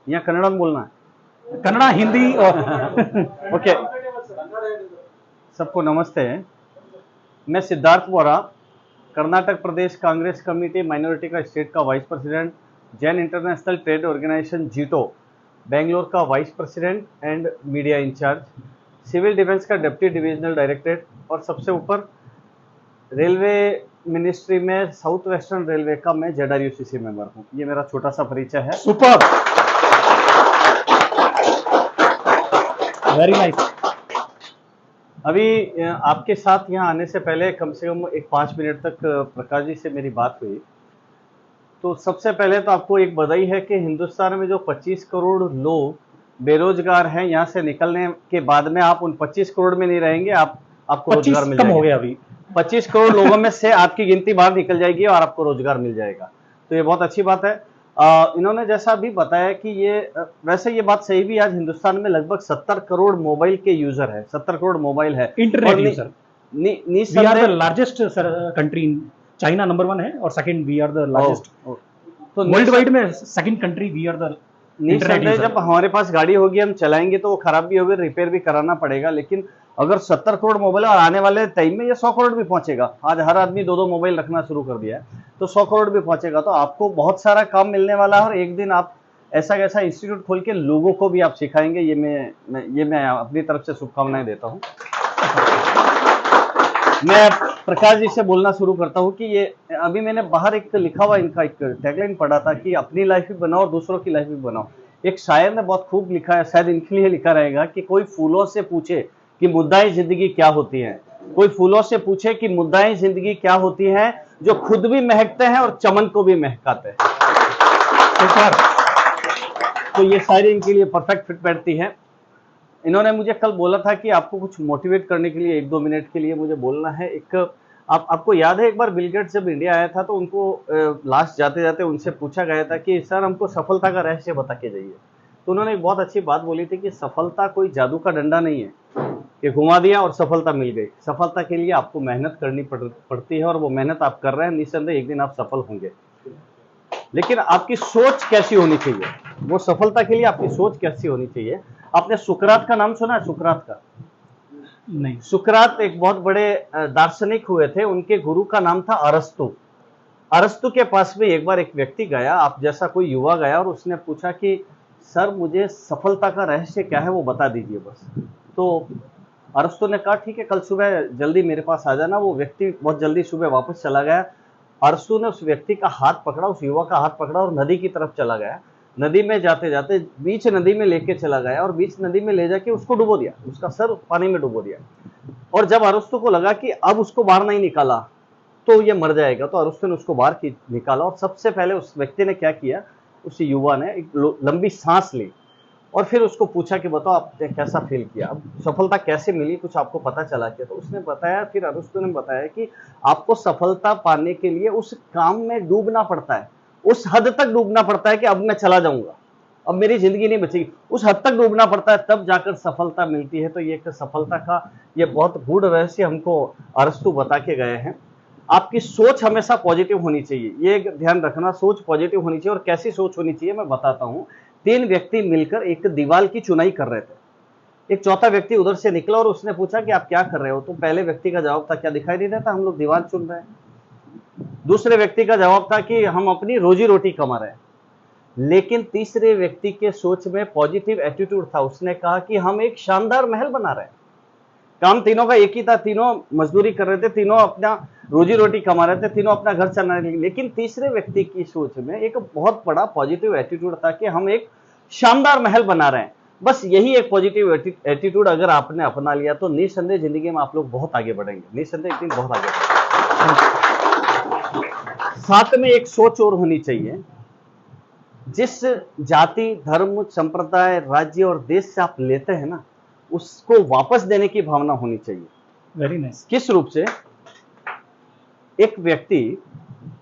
या कन्नड़ में बोलना है? कन्नड़ा, हिंदी और ओके। सबको नमस्ते। मैं सिद्धार्थ वोरा, कर्नाटक प्रदेश कांग्रेस कमेटी माइनॉरिटी का स्टेट का vice president, Jain international trade organisation JITO Bangalore का vice president and media incharge, civil defence का डिप्टी डिविजनल डायरेक्टरेट और सबसे ऊपर रेलवे मिनिस्ट्री में साउथ वेस्टर्न रेलवे का मैं ZRUCC मेंबर हूँ। ये मेरा छोटा सा परिचय है। Super, very nice. अभी आपके साथ यहाँ आने से पहले कम से कम एक 5 मिनट तक प्रकाश जी से मेरी बात हुई। तो सबसे पहले तो आपको एक बधाई है कि हिंदुस्तान में जो 25 करोड़ लोग बेरोजगार हैं, यहाँ से निकलने के बाद में आप उन 25 करोड़ में नहीं रहेंगे, आपको रोजगार मिल जाएगा। कम हो गया अभी। 25 करोड़ लोगों में से आपकी गिनती बाहर निकल जाएगी और आपको रोजगार मिल जाएगा। तो ये बहुत अच्छी बात है। इन्होंने जैसा भी बताया कि ये वैसे ये बात सही भी, आज हिंदुस्तान में लगभग 70 करोड़ मोबाइल के यूजर है, 70 करोड़ मोबाइल है, internet user. We are the largest country in China, number 1 है, और second we are the largest. तो वर्ल्ड वाइड में second country we are the internet user. जब हमारे पास गाड़ी होगी, हम चलाएंगे तो वो खराब भी होगी, रिपेयर भी कराना पड़ेगा। लेकिन अगर 70 करोड़ मोबाइल, और आने वाले टाइम में ये 100 करोड़ भी पहुंचेगा, आज हर आदमी 2-2 मोबाइल रखना शुरू कर दिया है, तो 100 करोड़ भी पहुंचेगा, तो आपको बहुत सारा काम मिलने वाला है। और एक दिन आप ऐसा कैसा इंस्टीट्यूट खोल के लोगों को भी आप सिखाएंगे, ये मैं अपनी तरफ से शुभकामनाएं देता हूँ। मैं प्रकाश जी से बोलना शुरू करता हूँ कि ये अभी मैंने बाहर एक लिखा हुआ इनका एक टैगलाइन पढ़ा था कि अपनी लाइफ भी बनाओ और दूसरों की लाइफ भी बनाओ। एक शायर ने बहुत खूब लिखा है, शायद इनके लिए लिखा रहेगा कि कोई फूलों से पूछे कि मुद्दाएं जिंदगी क्या होती हैं, कोई फूलों से पूछे कि मुद्दाएं जिंदगी क्या होती हैं, जो खुद भी महकते हैं और चमन को भी महकाते हैं। तो ये शायरी इनके लिए परफेक्ट फिट बैठती है। इन्होंने मुझे कल बोला था कि आपको कुछ मोटिवेट करने के लिए 1-2 मिनट के लिए मुझे बोलना है। आपको याद है एक बार बिल गेट्स जब इंडिया आया था तो उनको लास्ट जाते जाते उनसे पूछा गया था कि सर हमको सफलता का रहस्य बता के जाइए। तो उन्होंने एक बहुत अच्छी बात बोली थी कि सफलता कोई जादू का डंडा नहीं है कि घुमा दिया और सफलता मिल गई। सफलता के लिए आपको मेहनत करनी पड़ती है और वो मेहनत आप कर रहे हैं, निस्संदेह एक दिन आप सफल होंगे। लेकिन आपकी सोच कैसी होनी चाहिए, वो सफलता के लिए आपकी सोच कैसी होनी चाहिए। आपने सुकरात का नाम सुना है? सुकरात का नहीं। सुकरात एक बहुत बड़े दार्शनिक हुए थे, उनके गुरु का नाम था अरस्तु। अरस्तु के पास में एक बार एक व्यक्ति गया, आप जैसा कोई युवा गया, और उसने पूछा कि सर मुझे सफलता का रहस्य क्या है वो बता दीजिए बस। तो अरस्तु ने कहा ठीक है, कल सुबह जल्दी मेरे पास आ जाना। वो व्यक्ति बहुत जल्दी सुबह वापस चला गया। अरस्तु ने उस व्यक्ति का हाथ पकड़ा, उस युवा का हाथ पकड़ा और नदी की तरफ चला गया। नदी में जाते जाते बीच नदी में लेके चला गया और बीच नदी में ले जाके उसको डुबो दिया, उसका सर पानी में डुबो दिया। और जब अरस्तु को लगा कि अब उसको बाहर नहीं निकाला तो ये मर जाएगा, तो अरस्तु ने उसको बाहर निकाला। और सबसे पहले उस व्यक्ति ने क्या किया, उस युवा ने एक लंबी सांस ली और फिर उसको पूछा कि बताओ आपने कैसा फील किया, अब सफलता कैसे मिली, कुछ आपको पता चला क्या? तो उसने बताया, फिर अरस्तु ने बताया कि आपको सफलता पाने के लिए उस काम में डूबना पड़ता है, उस हद तक डूबना पड़ता है कि अब मैं चला जाऊंगा, अब मेरी जिंदगी नहीं बचेगी, उस हद तक डूबना पड़ता है, तब जाकर सफलता मिलती है। तो ये एक सफलता का ये बहुत गूढ़ रहस्य हमको अरस्तु बता के गए हैं। आपकी सोच हमेशा पॉजिटिव होनी चाहिए, ये ध्यान रखना, सोच पॉजिटिव होनी चाहिए। और कैसी सोच होनी चाहिए मैं बताता हूँ। 3 व्यक्ति मिलकर एक दीवार की चुनाई कर रहे थे। एक चौथा व्यक्ति उधर से निकला और उसने पूछा कि आप क्या कर रहे हो? तो पहले व्यक्ति का जवाब था, क्या दिखाई नहीं देता, हम लोग दीवार चुन रहे हैं। दूसरे व्यक्ति का जवाब था कि हम अपनी रोजी रोटी कमा रहे हैं। लेकिन तीसरे व्यक्ति के सोच में पॉजिटिव एटीट्यूड था, उसने कहा कि हम एक शानदार महल बना रहे हैं। काम तीनों का एक ही था, तीनों मजदूरी कर रहे थे, तीनों अपना रोजी रोटी कमा रहे थे, तीनों अपना घर चला रहे थे। लेकिन तीसरे व्यक्ति की सोच में एक बहुत बड़ा पॉजिटिव एटीट्यूड था कि हम एक शानदार महल बना रहे हैं। बस यही एक पॉजिटिव एटीट्यूड अगर आपने अपना लिया तो निस्संदेह जिंदगी में आप लोग बहुत आगे बढ़ेंगे, निस्संदेह एक दिन बहुत आगे बढ़ेंगे। साथ में एक सोच और होनी चाहिए, जिस जाति, धर्म, संप्रदाय, राज्य और देश से आप लेते हैं ना, उसको वापस देने की भावना होनी चाहिए। Very nice. किस रूप से? एक व्यक्ति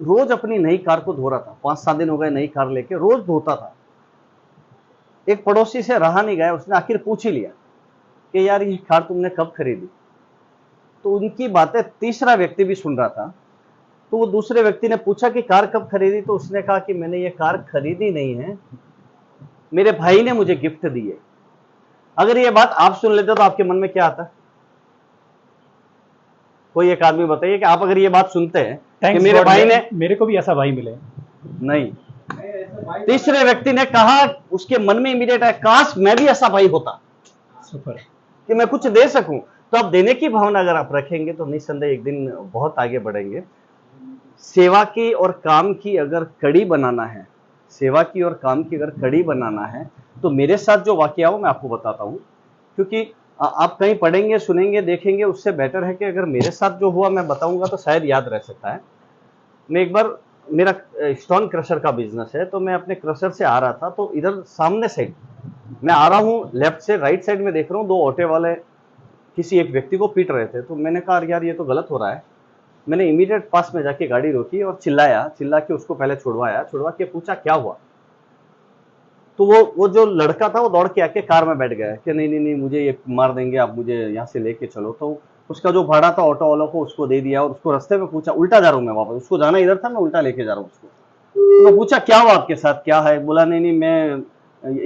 रोज अपनी नई कार को धो रहा था, 5-7 दिन हो गए नई कार लेके रोज धोता था। एक पड़ोसी से रहा नहीं गया, उसने आखिर पूछ ही लिया कि यार ये कार तुमने कब खरीदी? तो उनकी बातें तीसरा व्यक्ति भी सुन रहा था। तो वो दूसरे व्यक्ति ने पूछा कि कार कब खरीदी? तो उसने कहा कि मैंने ये कार खरीदी नहीं है, मेरे भाई ने मुझे गिफ्ट दी है। अगर ये बात आप सुन लेते तो आपके मन में क्या आता? कोई एक आदमी बताइए कि आप अगर ये बात सुनते हैं कि मेरे भाई ने, मेरे को भी ऐसा भाई मिले। नहीं, तीसरे व्यक्ति ने कहा, उसके मन में इमीडिएट है, काश मैं भी ऐसा भाई होता सुपर कि मैं कुछ दे सकूं। तो आप देने की भावना अगर आप रखेंगे तो निस्संदेह एक दिन बहुत आगे बढ़ेंगे। सेवा की और काम की अगर कड़ी बनाना है, सेवा की और काम की अगर कड़ी बनाना है, तो मेरे साथ जो वाकया हो मैं आपको बताता हूं, क्योंकि आप कहीं पढ़ेंगे, सुनेंगे, देखेंगे, उससे बेटर है कि अगर मेरे साथ जो हुआ मैं बताऊंगा तो शायद याद रह सकता है। मैं एक बार, मेरा स्टोन क्रशर का बिजनेस है, तो मैं अपने क्रशर से आ रहा था, तो इधर सामने साइड मैं आ रहा हूँ, लेफ्ट से राइट साइड में देख रहा हूँ, 2 ऑटो वाले किसी एक व्यक्ति को पीट रहे थे। तो मैंने कहा यार ये तो गलत हो रहा है। मैंने इमीडिएट पास में जाके गाड़ी रोकी और चिल्ला के उसको पहले छुड़वा के पूछा क्या हुआ। तो वो जो लड़का था वो दौड़ के आके कार में बैठ गया कि नहीं मुझे ये मार देंगे, आप मुझे यहाँ से लेके चलो। तो उसका जो भाड़ा था ऑटो वालों को उसको दे दिया और उसको रास्ते में पूछा, उल्टा जा रहा हूँ मैं वापस, उसको जाना इधर था, मैं उल्टा लेके जा रहा हूँ उसको। तो मैं पूछा क्या हुआ आपके साथ, क्या है? बोला नहीं मैं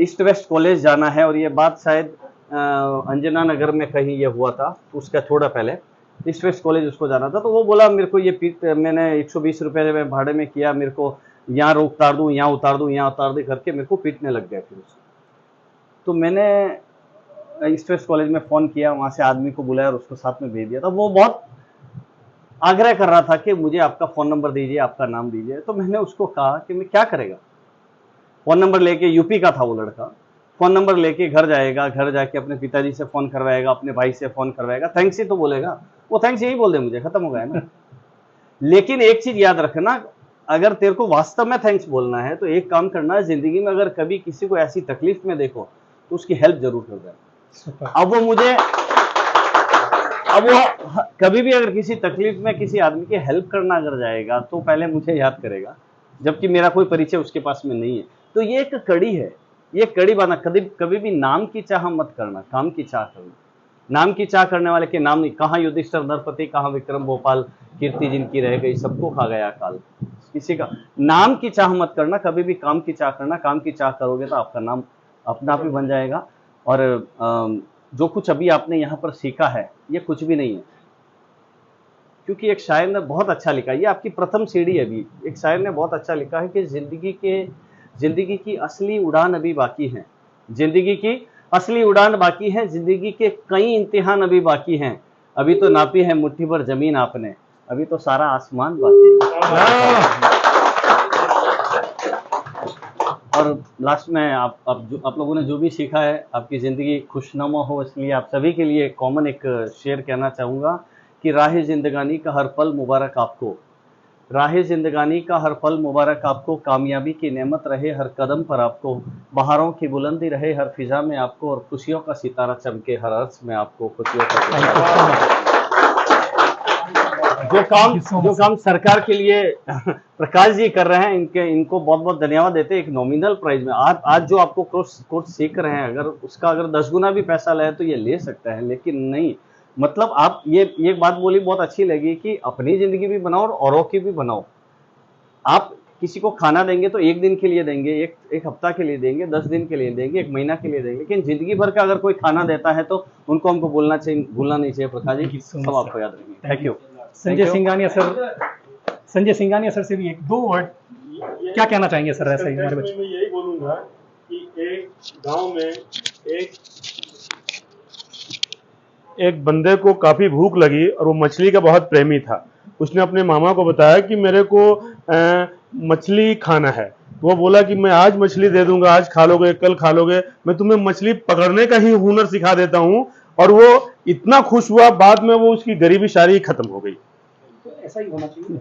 ईस्ट वेस्ट कॉलेज जाना है, और ये बात शायद अंजना नगर में कहीं ये हुआ था, उसका थोड़ा पहले ईस्ट वेस्ट कॉलेज उसको जाना था। तो वो बोला मेरे को ये मैंने 120 रुपये में भाड़े में किया, मेरे को यहाँ उतार दूँ, यहाँ उतार दूँ करके मेरे को पीटने लग गया। फिर उसको तो मैंने ईस्ट वेस्ट कॉलेज में फ़ोन किया, वहाँ से आदमी को बुलाया और उसको साथ में भेज दिया था। वो बहुत आग्रह कर रहा था कि मुझे आपका फ़ोन नंबर दीजिए, आपका नाम दीजिए। तो मैंने उसको कहा कि मैं क्या करेगा, फ़ोन नंबर लेके, यूपी का था वो लड़का, फ़ोन नंबर लेके घर जाएगा, घर जाके अपने पिताजी से फ़ोन करवाएगा, अपने भाई से फ़ोन करवाएगा, थैंक्स ही तो बोलेगा वो, थैंक्स यही बोल दे मुझे, खत्म हो गया ना। लेकिन एक चीज़ याद रखना, अगर तेरे को वास्तव में थैंक्स बोलना है तो एक काम करना है, जिंदगी में अगर कभी किसी को ऐसी तकलीफ में देखो तो उसकी हेल्प जरूर कर देना। अब वो कभी भी अगर किसी तकलीफ में किसी आदमी की हेल्प करना अगर जाएगा तो पहले मुझे याद करेगा, जबकि मेरा कोई परिचय उसके पास में नहीं है। तो ये एक कड़ी है, ये कड़ी बना। कभी भी नाम की चाह मत करना, काम की चाह करना। नाम की चाह करने वाले के नाम नहीं, कहाँ युधिष्ठिर नरपति, कहाँ विक्रम भोपाल, कीर्ति जिनकी रह गई, सबको खा गया काल। किसी का नाम की चाह मत करना, कभी भी काम की चाह करना। काम की चाह करोगे तो आपका नाम अपना आप ही बन जाएगा। और जो कुछ अभी आपने यहाँ पर सीखा है ये कुछ भी नहीं है, क्योंकि एक शायर ने बहुत अच्छा लिखा, ये आपकी प्रथम सीढ़ी है। अभी एक शायर ने बहुत अच्छा लिखा है कि जिंदगी की असली उड़ान अभी बाकी है, जिंदगी की असली उड़ान बाकी है, जिंदगी के कई इम्तिहान अभी बाकी हैं। अभी तो नापी है मुट्ठी भर जमीन आपने, अभी तो सारा आसमान बाकी है। और लास्ट में आप लोगों ने जो भी सीखा है, आपकी ज़िंदगी खुशनुमा हो, इसलिए आप सभी के लिए कॉमन एक शेर कहना चाहूँगा कि राह ज़िंदगानी का हर पल मुबारक आपको, राह ज़िंदगानी का हर पल मुबारक आपको, कामयाबी की नेमत रहे हर कदम पर आपको, बहारों की बुलंदी रहे हर फिजा में आपको, और खुशियों का सितारा चमके हर अर्श में आपको, खुशियों का जो काम सरकार के लिए प्रकाश जी कर रहे हैं, इनको बहुत बहुत धन्यवाद देते हैं। एक नॉमिनल प्राइस में आज जो आपको कोर्स सीख रहे हैं, अगर उसका अगर 10 गुना भी पैसा ले तो ये ले सकते हैं, लेकिन नहीं, मतलब आप ये बात बोली बहुत अच्छी लगी कि अपनी जिंदगी भी बनाओ और औरों की भी बनाओ। आप किसी को खाना देंगे तो 1 दिन के लिए देंगे, एक हफ्ता के लिए देंगे, 10 दिन के लिए देंगे, 1 महीना के लिए देंगे, लेकिन जिंदगी भर का अगर कोई खाना देता है तो उनको हमको भूलना चाहिए। प्रकाश जी सब आपको याद रखेंगे। Thank you. Sanjay Singhania sir से भी 1-2 वर्ड क्या कहना चाहेंगे सर? ऐसा ही मैं यही बोलूंगा कि एक गांव में एक बंदे को काफी भूख लगी और वो मछली का बहुत प्रेमी था। उसने अपने मामा को बताया कि मेरे को मछली खाना है। तो वो बोला कि मैं आज मछली दे दूंगा, आज खा लोगे, कल खा लोगे, मैं तुम्हें मछली पकड़ने का ही हुनर सिखा देता हूँ। और वो इतना खुश हुआ, बाद में वो उसकी गरीबी सारी खत्म हो गई। तो ऐसा ही होना चाहिए,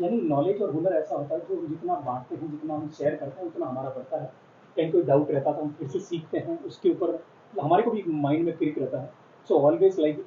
यानी नॉलेज और हुनर ऐसा होता है जो जितना बांटते हैं, जितना हम शेयर करते हैं, उतना हमारा बढ़ता है। कहीं कोई डाउट रहता था हम फिर से सीखते हैं, उसके ऊपर हमारे को भी माइंड में क्लिक रहता है। सो ऑलवेज लाइक,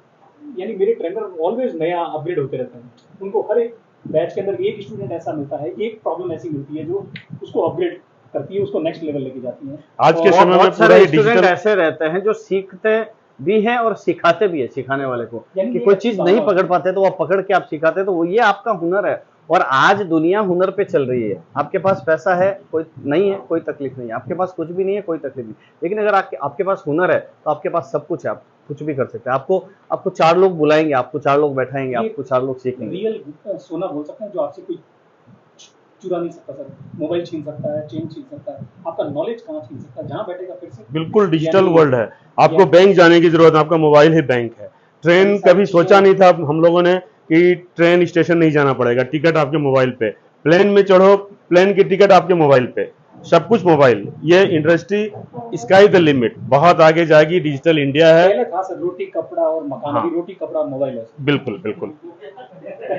यानी मेरे ट्रेनर ऑलवेज नया अपग्रेड होते रहते हैं। उनको हर एक बैच के अंदर एक स्टूडेंट ऐसा मिलता है, एक प्रॉब्लम ऐसी मिलती है जो उसको अपग्रेड करती है, उसको नेक्स्ट लेवल लेके जाती है। आज के समय में बहुत सारे स्टूडेंट ऐसे रहते हैं जो सीखते भी हैं और सिखाते भी है, सिखाने वाले को कि कोई चीज नहीं पकड़ पाते तो वो पकड़ के आप सिखाते, तो वो ये आपका हुनर है। और आज दुनिया हुनर पे चल रही है। आपके पास पैसा है, कोई नहीं है, कोई तकलीफ नहीं है। आपके पास कुछ भी नहीं है, कोई तकलीफ नहीं। लेकिन अगर आपके पास हुनर है तो आपके पास सब कुछ है, आप कुछ भी कर सकते हैं। आपको 4 लोग बुलाएंगे, आपको 4 लोग बैठाएंगे, आपको 4 लोग सीखेंगे। रियल सोना बोल सकते हैं जो आपसे कोई चुरा नहीं सकता सर। मोबाइल छीन सकता है, चेन छीन सकता है, आपका नॉलेज कहाँ छीन सकता है, जहाँ बैठेगा फिर से। बिल्कुल डिजिटल यानी- वर्ल्ड है। आपको बैंक जाने की जरूरत है, आपका मोबाइल ही बैंक है। ट्रेन कभी सोचा नहीं था हम लोगों ने कि ट्रेन स्टेशन नहीं जाना पड़ेगा, टिकट आपके मोबाइल पे। प्लेन में चढ़ो, प्लेन की टिकट आपके मोबाइल पे, सब कुछ मोबाइल। ये इंडस्ट्री स्काई द लिमिट, बहुत आगे जाएगी। डिजिटल इंडिया है। पहले था सर रोटी कपड़ा और मकान, अभी रोटी कपड़ा मोबाइल है सर। बिल्कुल बिल्कुल।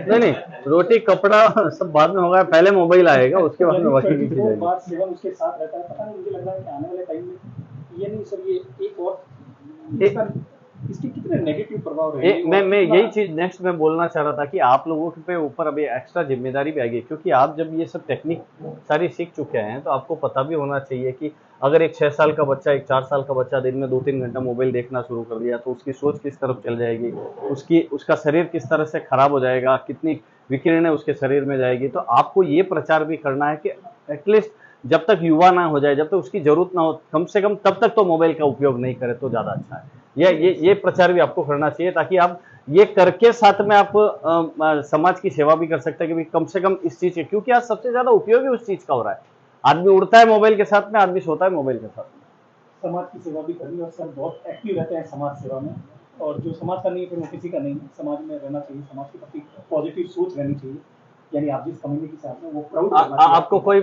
नहीं, रोटी कपड़ा सब बाद में होगा, पहले मोबाइल आएगा, उसके बाद में बाकी की चीजें आएंगी। 24/7 उसके साथ रहता है। पता नहीं, मुझे लग रहा है कि आने वाले टाइम में ये नहीं सर, ये एक और इसके कितने नेगेटिव प्रभाव रहेंगे। मैं यही चीज नेक्स्ट में बोलना चाह रहा था कि आप लोगों के ऊपर अभी एक्स्ट्रा जिम्मेदारी भी आ गई, क्योंकि आप जब ये सब टेक्निक सारी सीख चुके हैं तो आपको पता भी होना चाहिए कि अगर एक 6 साल का बच्चा, एक 4 साल का बच्चा दिन में 2-3 घंटा मोबाइल देखना शुरू कर दिया तो उसकी सोच किस तरफ चल जाएगी, उसका शरीर किस तरह से खराब हो जाएगा, कितनी विकिरणें उसके शरीर में जाएगी। तो आपको ये प्रचार भी करना है कि एटलीस्ट जब तक युवा ना हो जाए, जब तक उसकी जरूरत ना हो, कम से कम तब तक तो मोबाइल का उपयोग नहीं करे तो ज्यादा अच्छा है। ये प्रचार भी आपको करना चाहिए, ताकि आप ये करके साथ में आप समाज की सेवा भी कर सकते हैं कि भाई कम से कम इस चीज के, क्योंकि आज सबसे ज्यादा उपयोग ही उस चीज का हो रहा है। आदमी उड़ता है मोबाइल के साथ में, आदमी सोता है मोबाइल के साथ में। समाज की सेवा भी करनी, और सर बहुत एक्टिव रहते हैं समाज सेवा में। और जो समाज का नहीं है फिर वो किसी का नहीं है। समाज में रहना चाहिए, समाज के प्रति पॉजिटिव सोच रहनी चाहिए। यानी आप जिस कम्युनिटी से आते हैं वो प्राउड आपको कोई